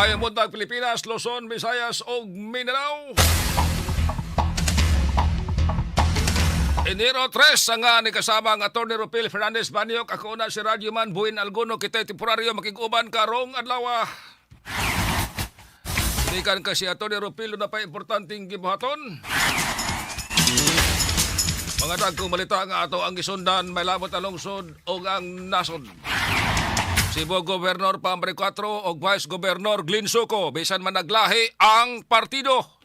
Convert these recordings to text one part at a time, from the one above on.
Mayang buntag Pilipinas, Luzon, Visayas ug Mindanao. Enero 3 nga ni kasama ang Atty. Ropil Fernandez Baniok. Ako na si Radyo Man Buin Alguno. Kita'y temporaryo makiguban karong adlaw. Ikan kasi Atty. Ropil na pa importanteng gibuhaton. Mga dagkong balita nga ato ang gisundan, may labot ang lungsod o ang nasod. Cebu Governor Pambre 4 o Vice Governor Glenn Suco, bisan man naglahi ang partido.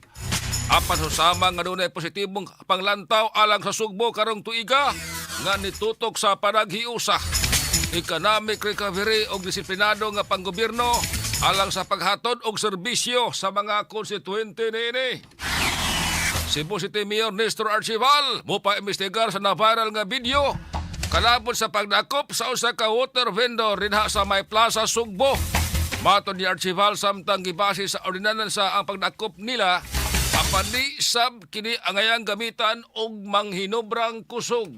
Apan susama nga dunay positibong panglantaw alang sa sugbo karong tuiga nga nitutok sa panaghiusa. Economic recovery o disiplinado nga panggobyerno alang sa paghatod og serbisyo sa mga konstituente niini. Cebu City Mayor Nestor Archival mo pa imbestigar sa na-viral nga video kalabot sa pagdakop sa usa ka water vendor dinha sa May Plaza, Sugbo. Maton ni Archival samtang gibase sa ordinansa ang pagdakop nila apan di sab kini angayang gamitan og manghinobrang kusog.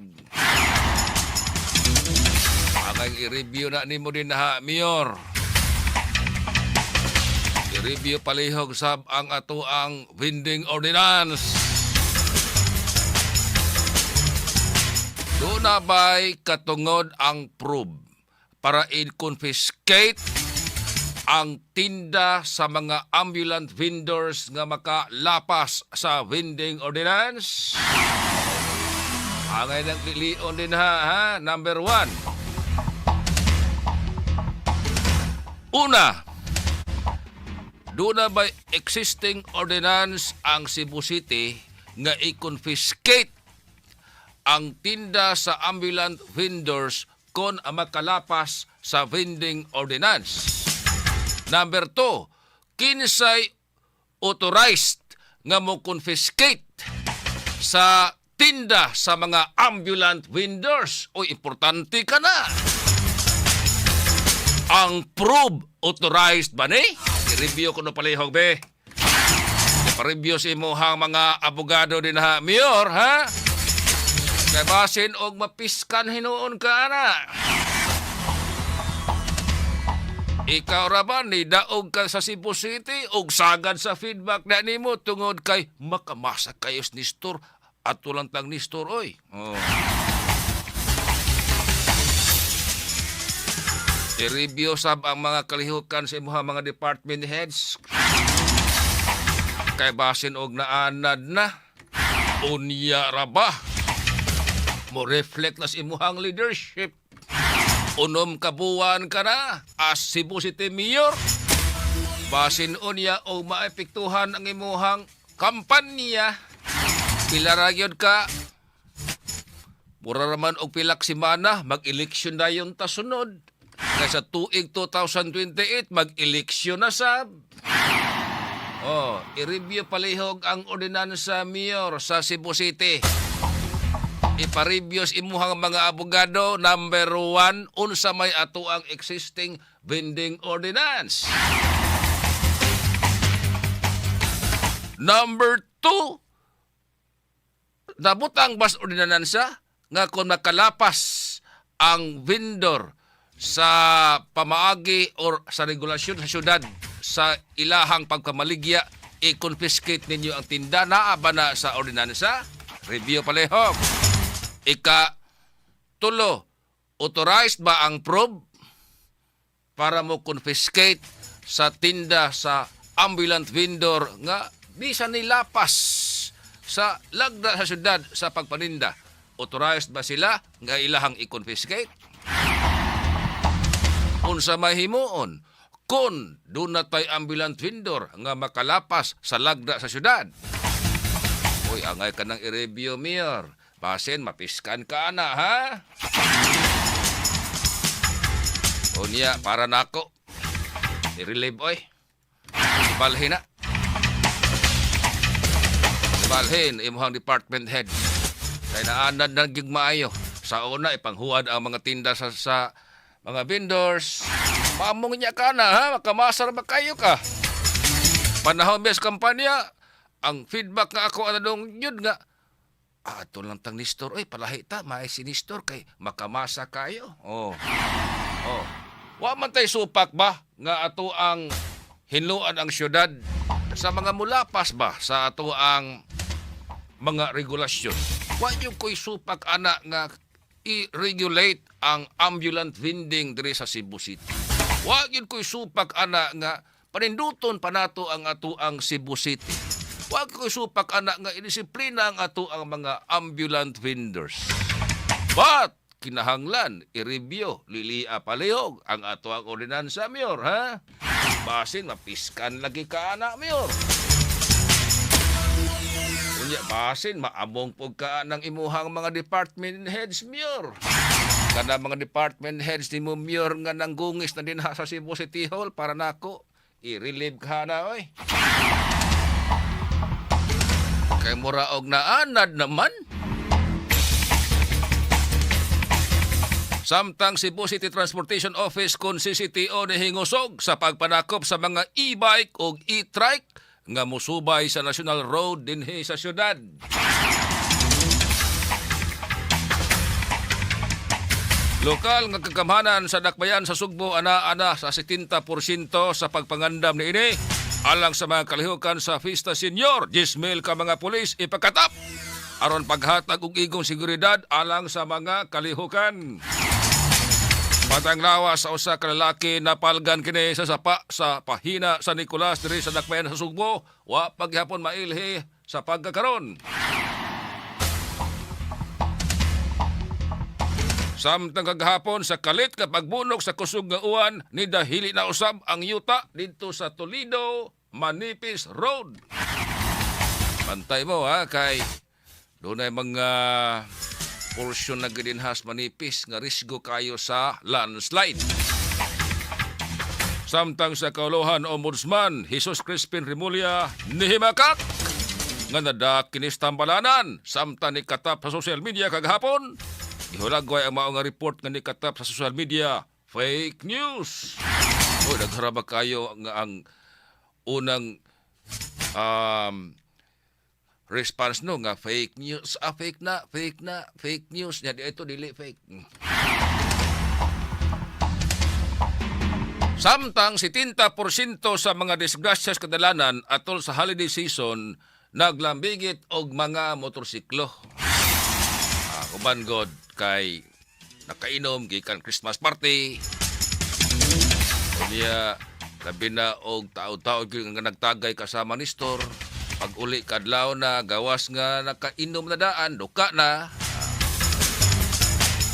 Angay i-review na nimo din ha, Mayor. I-review palihog sab ang ato ang vending ordinance. Doon na ba'y katungod ang probe para i-confiscate ang tinda sa mga ambulant vendors nga makalapas sa vending ordinance? Angay ng lilion din ha? Number 1. Una, doon na ba'y existing ordinance ang Cebu City nga i-confiscate ang tinda sa ambulant vendors kon makalapas sa vending ordinance. Number 2, kinsay authorized nga mo confiscate sa tinda sa mga ambulant vendors. O importante ka na. Ang probe authorized ba ni? I-review ko na palihog be. I-review si imuhang mga abogado din ha, Mayor ha? Kaya basin og mapiskan hinuon ka na. Ikaw ra ba ni daog ka sa Cebu City og sagad sa feedback na nimo tungod kay makamasa kayo ni Nestor at tulang tang Nestor oy. Oh. I-review sab ang mga kalihukan sa imuha mga department heads. Kay basin og naanad na. Unya ra ba? Mo reflect na sa imuhang leadership. Unom kabuan ka na as Cebu City Mayor. Basin unya o maepektuhan ang imuhang kampanya. Pila ra gyud ka. Mura raman og pilak semana mag-eleksyon na yung tasunod. Kaya sa tuig 2028 mag-eleksyon na sab. Oh, i-review palihog ang ordinansa Mayor sa Cebu City. Ipa-reviews imuhang mga abogado. Number 1, unsa may ato ang existing vending ordinance. Number 2, nabutang bas ordinansa nga kung makalapas ang vendor sa pamaagi or sa regulasyon sa syudad sa ilahang pagkamaligya, i-confiscate ninyo ang tinda. Naa ba na sa ordinansa? Review palihog. Ika-3, authorized ba ang probe para mo confiscate sa tinda sa ambulant vendor nga bisan nilapas sa lagda sa syudad sa pagpaninda? Authorized ba sila nga ilahang i-confiscate? Unsa mahimuon kung doon na tayo ambulant vendor nga makalapas sa lagda sa syudad? Uy, angay ka ng i-review, Mayor. Basin, mapiskan ka na, ha? Unya, para na ako. I-relieve, oy. Ibalhin na. Ibalhin, imuhang department head. Kaya naanad na gigmaayo. Sa una, ipanghuad ang mga tinda sa mga vendors. Mamong niya ka na, ha? Makamasar ba kayo ka? Panahon bes kampanya, ang feedback nga ako anong yun nga, ato lang tang Nestor, oy, palahi ta, maay si Nestor, kay makamasa kayo. Oh. Wa man tay supak ba, nga ato ang hinluan ang syudad sa mga mulapas ba sa ato ang mga regulasyon. Wa yung ko'y supak ana nga i-regulate ang ambulant vending diri sa Cebu City. Wa yun ko'y supak ana nga paninduton pa nato ang ato ang Cebu City. Wa ko'y supak ana nga idisiplina ang ato ang mga ambulant vendors. But kinahanglan i-review lilia palihog ang ato ang ordinansa, Mayor, ha? Basin mapiskan lagi ka ana, Mayor. Unya basin maamong pug ka ng imuhang mga department heads, Mayor. Kada mga department heads ni mo, Mayor, nga nanggungis na din sa Cebu City Hall para nako i-relieve ka na, oy. Kay mura og naanad naman. Samtang Cebu City Transportation Office kon CCTO ni hingusog sa pagpanakop sa mga e-bike o e-trike nga musubay sa National Road dinhi sa syudad. Lokal nga kagamhanan sa dakbayan sa Sugbo ana-ana sa 70% sa pagpangandam ni ini alang sa mga kalihukan sa Fiesta Senior. 10,000 ka mga pulis ipakatap aron paghatag og igong seguridad alang sa mga kalihukan. Matang lawas sa usa ka lalaki napalgan kini sa sapa sa pahina sa Nicolas diri sa dakbayan sa Sugbo. Wa paghapon mailhi sa pagkakaron. Samtang kagahapon sa kalit ka pagbunok sa kusog nga uwan ni dahili na usab ang yuta dito sa Toledo Manipis Road. Pantay mo ha kay doon ay mga porsyon na gidinhas manipis nga risgo kayo sa landslide. Samtang sa Kauluhan Ombudsman Jesus Crispin Remulla nihimakak nga nadak kinis tambalanan samtang nikatap sa social media kagahapon. Ihulagway ang maong nga report nga nikatap sa social media fake news. O nagharaba kayo nga ang unang response no nga fake news, fake news nya ito dili fake. Samtang 70% sa mga disgrasya sa kadalanan atol sa holiday season naglambigit og mga motorsiklo. Uban god kay nakainom gikan Christmas party. Unya labi na og tao-tao nga nagtagay kasama ni store. Pag uli kadlaw na gawas nga nakainom na daan, duka na.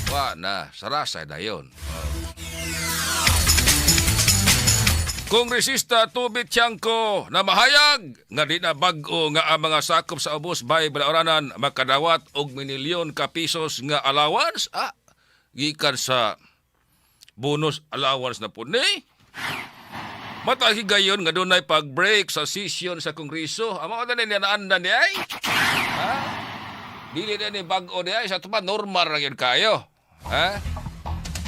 Wa na, sarasay dayon. Kongresista Tubit Tiangco na mahayag nga di na bag-o nga ang mga sakop sa ubos bay Balaoranan makadawat og minilyon ka pisos nga allowance. Gikan sa bonus allowance na po ni. Matagi gayon nga dunay pag-break sa session sa Kongreso. Amo na ni naandan ni ay. Ha? Dili na ni bag-o ni ay sa tupa normal ra gyud kayo. Ha?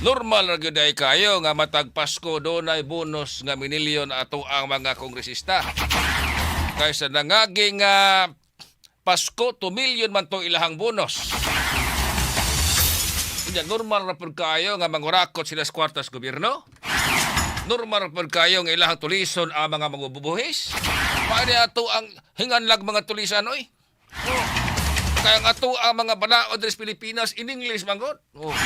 Normal ra gyud ay kayo nga matag Pasko dunay bonus nga minilyon ato ang mga kongresista. Kaysa nangaging Pasko 2 million man to ilahang bonus. Unya normal ra pud kayo nga mangurakot sila sa kwartas gobyerno. Normal pag kayo ng ilang tulison ang mga magbubuhis. Paano ato ang hinganlag mga tulisan, oy? Oh. Kaya nga ato ang mga balaod sa Pilipinas in English, manggod. Oh.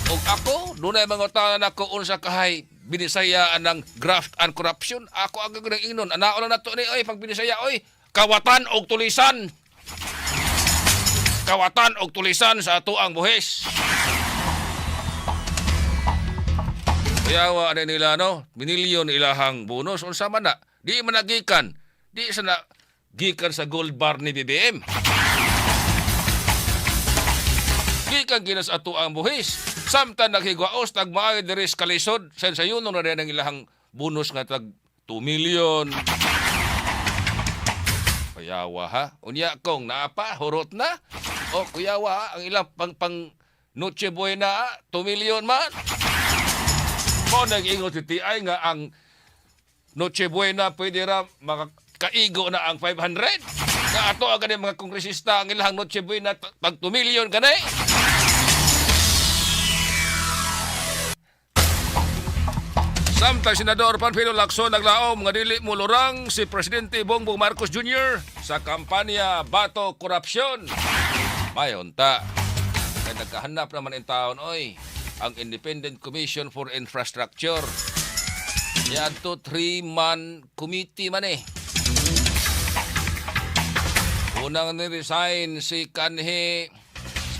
O ako, doon ay mga tanan ako unsa kahay binisayaan ng graft and corruption. Ako ang gagawin ng inon. Anao lang na to ni, oy, pag binisaya, oy, kawatan o tulisan. Kawatan o tulisan sa ato ang buhis. Yawa na nila, no? Minilyon ilahang bonus. Unsa man na? Di man nagikan. Di sa na gikan sa gold bar ni BBM. Gikan ginas ato ang buhis. Samtang naghigwaos, tagmaay diri sa kalisod. Sa yun na rin ang ilahang bonus nga tag 2 million. Kuyawa ha? Unya kong naapa, hurot na. O kuyawa ha? Ang ilang pang Noche Buena, 2 million man. Mo nag-ingot si TI nga ang Noche Buena pwede ra makaigo na ang 500. Nga ato ang ganyan mga kongresista ang ilang Noche Buena tag 2 million kanay. Samtang Senador Panfilo Lacson naglaom nga dili mo lurang si Presidente Bongbong Marcos Jr. sa kampanya Bato Korupsyon. Mayonta, kay nagkahanap naman in taon, oy, ang Independent Commission for Infrastructure. Yan to 3-man committee man eh. Unang niresign si kanhi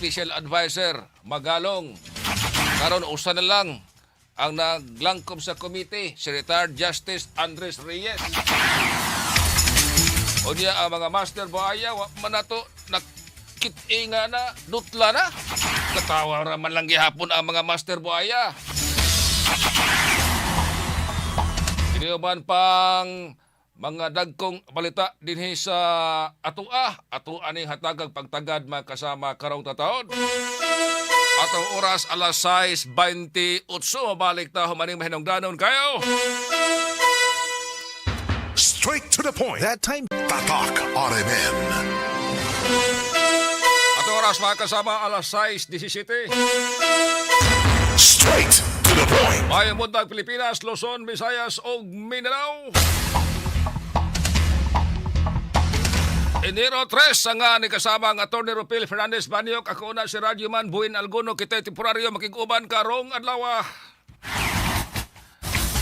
Special Advisor Magalong. Karon usa na lang ang naglangkob sa komite, si retired Justice Andres Reyes. O niya ang mga master buhaya, man na to nakit-inga na, dutla na. Katawa raman lang gihapon ang mga master buhaya. Iniuban pang mga dagkong balita dinhi sa atua ning hatagag pagtagad makasama karong taon. Atong oras alas 6:28 mabalik ta humaning mahinungdanon kayo. Straight to the point. That time, Tatak RMN. Atong oras makasama alas 6:17. Straight to the point. Mayong buntag Pilipinas, Luzon, Visayas ug Mindanao. Enero 3 nga ni kasama ang Atty. Ropil Fernandez Banyok. Ako na si Radyo Man Buin Alguno. Kita'y temporaryo makiguban karong adlaw.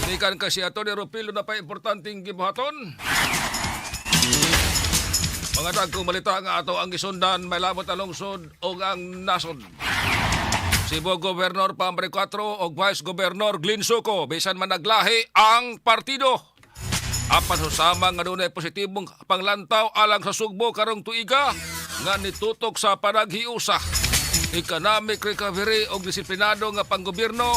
Inikan ka si Atty. Ropil na pa importanteng gibuhaton. Mga dagkong balita nga ato ang gisundan may labot ang lungsod o ang nasod. Cebu Governor Pambre 4 o Vice Governor Glenn Suco. Bisan man naglahi ang partido. Apan susama nga dunay positibong panglantaw alang sa sugbo karong tuiga nga nitutok sa panaghiusa, economic recovery o disiplinado nga panggobyerno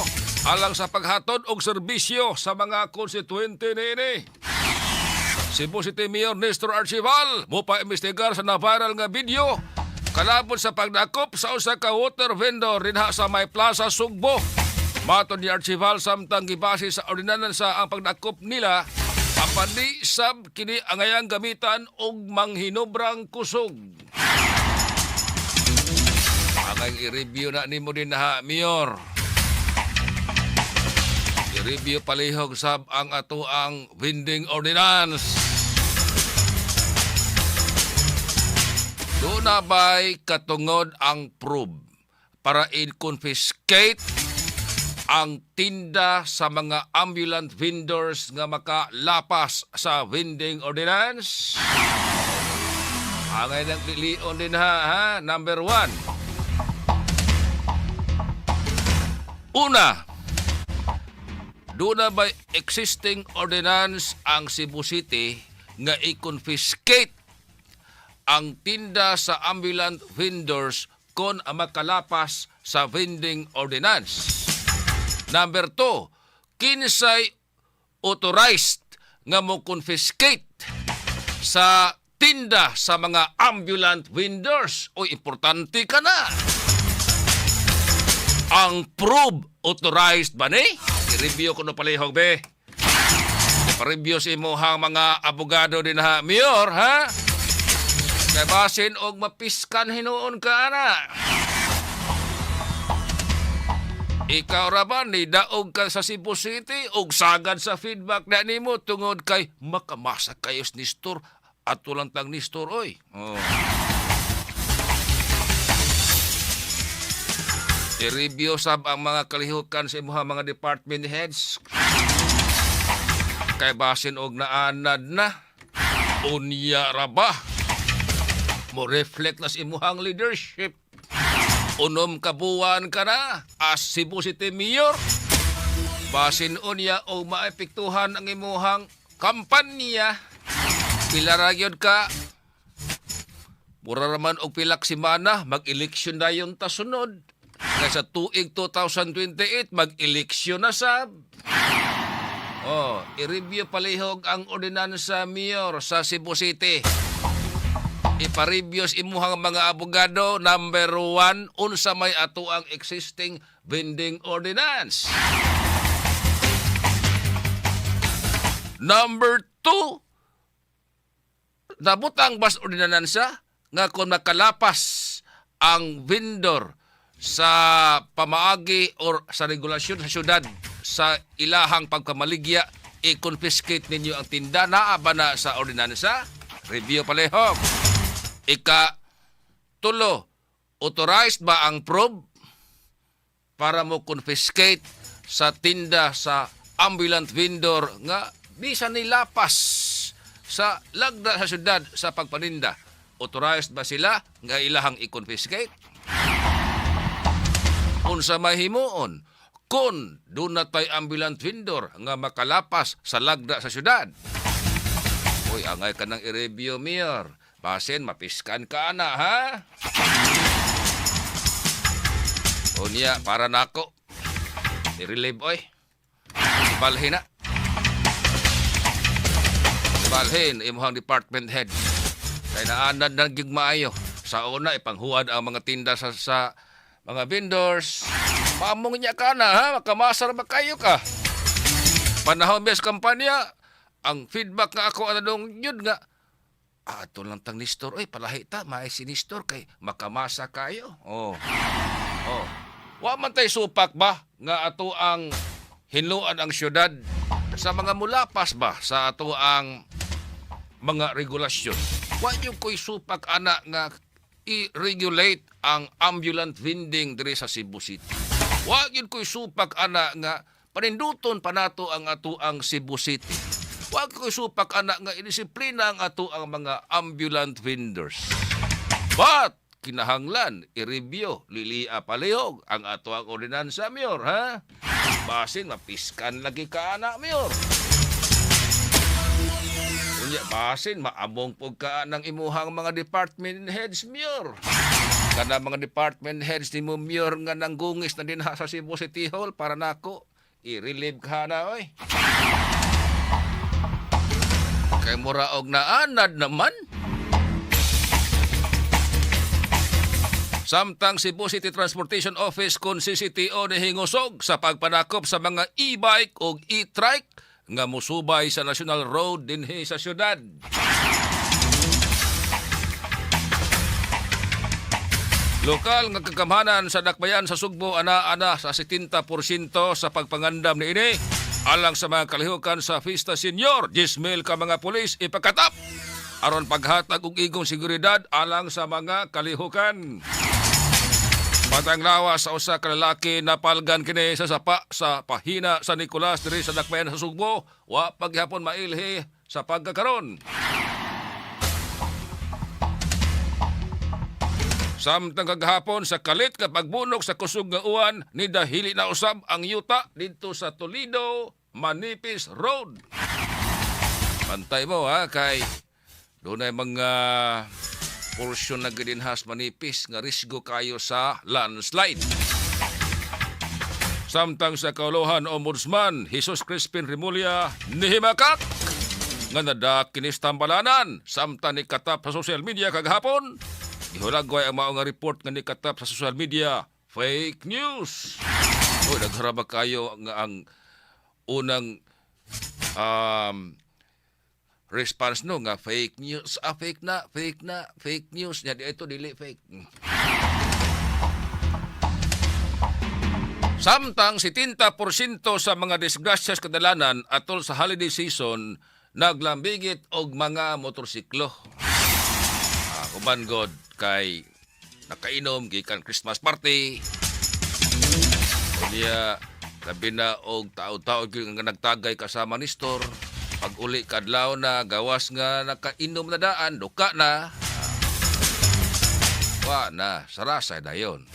alang sa paghatod og serbisyo sa mga konstituente niini. Cebu City Mayor Nestor Archival mo pa imbestigar sa na-viral nga video kalabot sa pagdakop sa usa ka water vendor dinha sa May Plaza, Sugbo. Matod ni Archival samtang gibase sa ordinansa ang pagdakop nila apan di sab kini angayang gamitan og manghinobrang kusog. Angay i-review na nimo din ha, Mayor. I-review palihog sab ang ato ang vending ordinance. Doon na ba'y katungod ang probe para i-confiscate ang tinda sa mga ambulant vendors nga makalapas sa vending ordinance? Angay ng pilion din ha? Number 1. Una, doon na ba existing ordinance ang Cebu City nga i-confiscate ang tinda sa ambulant vendors kon makalapas sa vending ordinance? Number 2, kinsay authorized nga mo confiscate sa tinda sa mga ambulant vendors? O importante ka na. Ang probe authorized ba ni? I-review ko na palihog be. I-review si imuhang mga abogado din ha, Mayor ha? Kaya basin og mapiskan hinuon ka na. Ikaw ra ba ni daog ka sa Cebu City og sagad sa feedback na nimo tungod kay makamasa kayos ni Nestor at tulang tang Nestor oy. Oh. I-review sab ang mga kalihukan sa imuha mga department heads. Kay basin og naanad na. Unya ra ba? Mo reflect na sa imuhang leadership. Unom kabuan ka na as Cebu City Mayor. Basin unya o maepektuhan ang imuhang kampanya. Pila ra gyud ka. Mura raman og pilak semana mag-eleksyon dayon ta sunod. Kaya sa tuig 2028 mag-eleksyon na sab. Oh, i-review palihog ang ordinansa Mayor sa Cebu City. Ipa-reviews imuhang mga abogado. Number 1, unsa may ato ang existing vending ordinance. Number 2, nabutang bas ordinansa nga kung makalapas ang vendor sa pamaagi or sa regulasyon sa syudad sa ilahang pagkamaligya i-confiscate ninyo ang tinda naa ba na sa ordinansa? Review palihog. Tulo, authorized ba ang probe para mo confiscate sa tinda sa ambulant vendor nga bisan nilapas sa lagda sa syudad sa pagpaninda? Authorized ba sila nga ilahang i-confiscate? Unsa mahimuon kung doon na tayo ambulant vendor nga makalapas sa lagda sa syudad? Uy, angay ka ng i-review, Mayor. Basin, mapiskan ka na, ha? O niya, para na ako. I-relieve, oy. Balhin na. Balhin, imuhang department head. Kaya naanad ng gigmaayo. Sa una, ipanghuad ang mga tinda sa mga vendors. Mamong niya ka na, ha? Makamasar ba kayo ka? Panahon best kampanya, ang feedback nga ako anong yun nga, ato lang tang Nistor, oy, palahi ta, may si Nistor kay makamasa kayo. Oh. Wa man tay supak ba nga ato ang hinluan ang syudad sa mga mulapas ba sa ato ang mga regulasyon. Wa yung ko'y supak ana nga i-regulate ang ambulant vending diri sa Cebu City. Wa yun ko'y supak ana nga paninduton pa nato ang ato ang Cebu City. Huwag ko supak anak nga idisiplina ang ato ang mga ambulant vendors. But, kinahanglan, i-review, lilia palihog ang ato ang ordinansa, Mayor, ha? Basin, mapiskan lagi ka, anak, Mayor. Kunya, basin, maamong po ka ng imuhang mga department heads, Mayor. Kana mga department heads ni mo, Mayor, nga nanggungis na din ha sa Cebu City Hall para nako, i-relieve ka na, oy. Kay muraog na anad naman. Samtang Cebu City Transportation Office kung CCTO ni hingusog sa pagpanakop sa mga e-bike o e-trike nga musubay sa National Road dinhi sa syudad. Lokal nga kagamhanan sa dakbayan sa Sugbo ana-ana sa 70% sa pagpangandam niini. Alang sa mga kalihukan sa Fiesta Senior, 10,000 ka mga pulis ipakatap. Aron paghatag og igong seguridad alang sa mga kalihukan. Patang lawas sa usa ka lalaki napalgan kini sa sapa sa pahina sa Nicolas diri sa dakbayan sa Sugbo. Wa paghapon mailhi sa pagkakaron. Samtang kagahapon sa kalit nga pagbunok sa kusog nga uwan ni dahili na usab ang yuta dito sa Toledo, Manipis Road. Pantay mo ha kay doon ay mga porsyon na gidinhas manipis nga risgo kayo sa landslide. Samtang sa Kauluhan Ombudsman Jesus Crispin Remulla nihimakak nga nadakinis tambalanan samtang nikatap sa social media kagahapon. Ihulagway ang mga report nga nikatap sa social media. Fake news. O, nagharabag kayo nga ang unang response no nga fake news. Fake news. Jadi ito dili fake. Samtang 70% sa mga disgrasyas kadalanan atol sa holiday season naglambigit og mga motorsiklo. Uban god kay nakainom gikan Christmas party. Unya labi na og tao-tao nga nagtagay kasama ni Store. Pag uli kadlaw na gawas nga nakainom na daan, duka na. Wa na, sarasay dayon.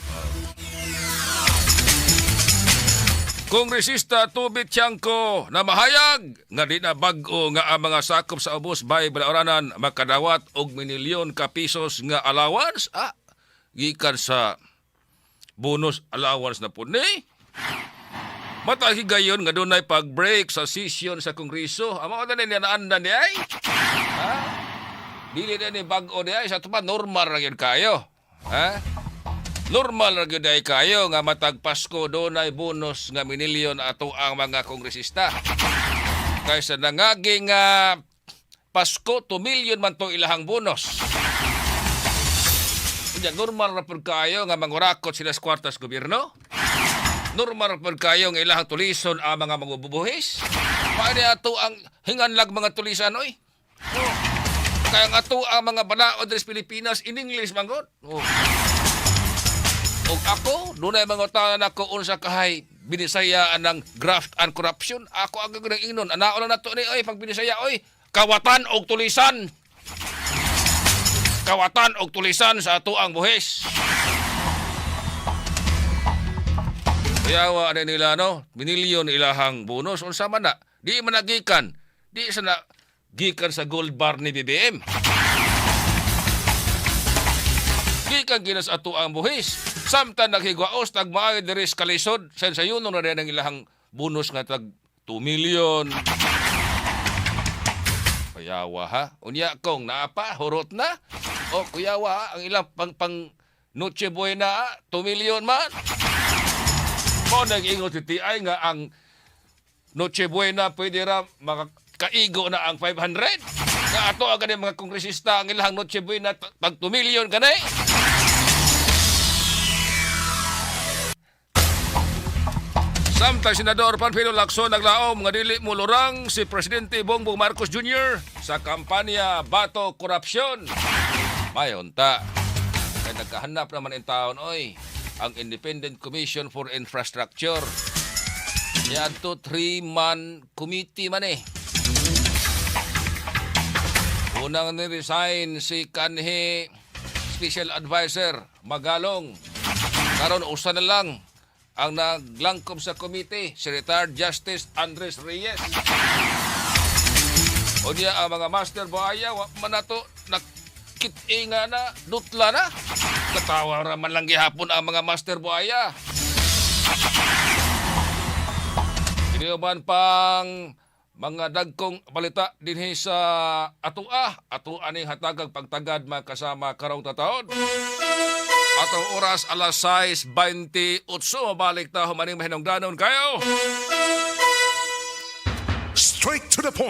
Kongresista Tubit Tiangco na mahayag nga di na bag-o nga ang mga sakop sa ubos bay Balaoranan makadawat og minilyon ka pisos nga allowance gikan sa bonus allowance na pud ni. Matagi gayon nga dunay pag-break sa session sa Kongreso. Amo na niya naandan di ay. Ha? Dili na ni bag-o di ay sa tupa normal ra gyud kayo. Ha? Normal ra gyud ay kayo nga matag Pasko dunay bonus nga minilyon ato ang mga kongresista. Kaysa nangaging Pasko 2 million man to ilahang bonus. Unya normal ra pud kayo nga mangurakot sila sa kwartas gobyerno. Normal po kayong ilahang tulison ang mga magububuhis. Paano ato ang hinganlag mga tulisan, oy? Oh. Kaya nga to ang mga balaod sa Pilipinas in English, manggod. Oh. O ako, doon ay mga tanan ako unsa kahay binisayaan ng graft and corruption. Ako ang gagawin inon. Anaon na to ni, oy, pag binisaya, oy, kawatan og tulisan. Kawatan og tulisan sa ato ang buhis. Kaya wa nila, no? Binilyon ilahang bonus. Unsa man na? Di man nagikan. Di sa na gikan sa gold bar ni BBM. Gikan ginas ato ang buhis. Samtang naghigwaos, tagmaayo diri sa kalisod. Sa yun na rin ang ilahang bonus nga tag 2 million. Kuyawa ha? Unya kong naapa, hurot na. O kuyawa ha? Ang ilang pang Noche Buena, 2 million man. Kung nag-ingot titiay nga ang Noche Buena pwede ra makakaigo na ang 500. Nga ato ang ganyan mga kongresista ang ilang Noche Buena pag 2 million kanay. Samtang Senador Panfilo Lacson naglaom nga dili mo lurang si Presidente Bongbong Marcos Jr. sa kampanya Bato Korupsyon. Mayonta. Kaya nagkahanap naman in taon, oy, ang Independent Commission for Infrastructure. Yan to 3-man committee man eh. Unang niresign si kanhi Special Advisor Magalong. Karon usa na lang ang naglangkom sa committee, si retired Justice Andres Reyes. O niya ang mga master buhaya, man na to nakit-inga na, dutla na. Katawa raman lang gihapon ang mga master buhaya. Iniuban pang mga dagkong balita dinhi sa ato aning hatagag pagtagad makasama karong tataon. Atong oras alas 6:28 mabalik ta humaning mahinungdanon kayo. Straight to the point.